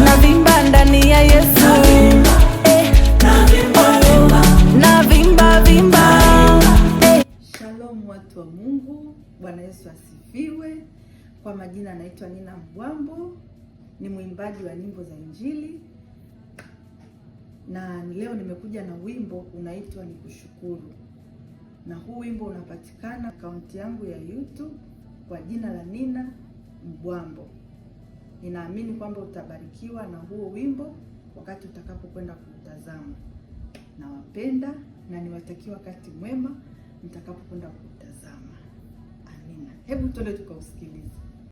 navimba ndani ya Yesu, navimba vimba. Shalom watu wa Mungu, Bwana Yesu asifiwe. Kwa majina naitwa Nina Mbwambo, ni mwimbaji wa nyimbo za Injili, na leo nimekuja na wimbo unaitwa Nikushukuru. Na huu wimbo unapatikana akaunti yangu ya YouTube kwa jina la Nina Mbwambo. Ninaamini kwamba utabarikiwa na huo wimbo wakati utakapokwenda kutazama. Nawapenda na niwatakia wakati mwema mtakapokwenda kutazama. Amina. Hebu tuende tukausikilize.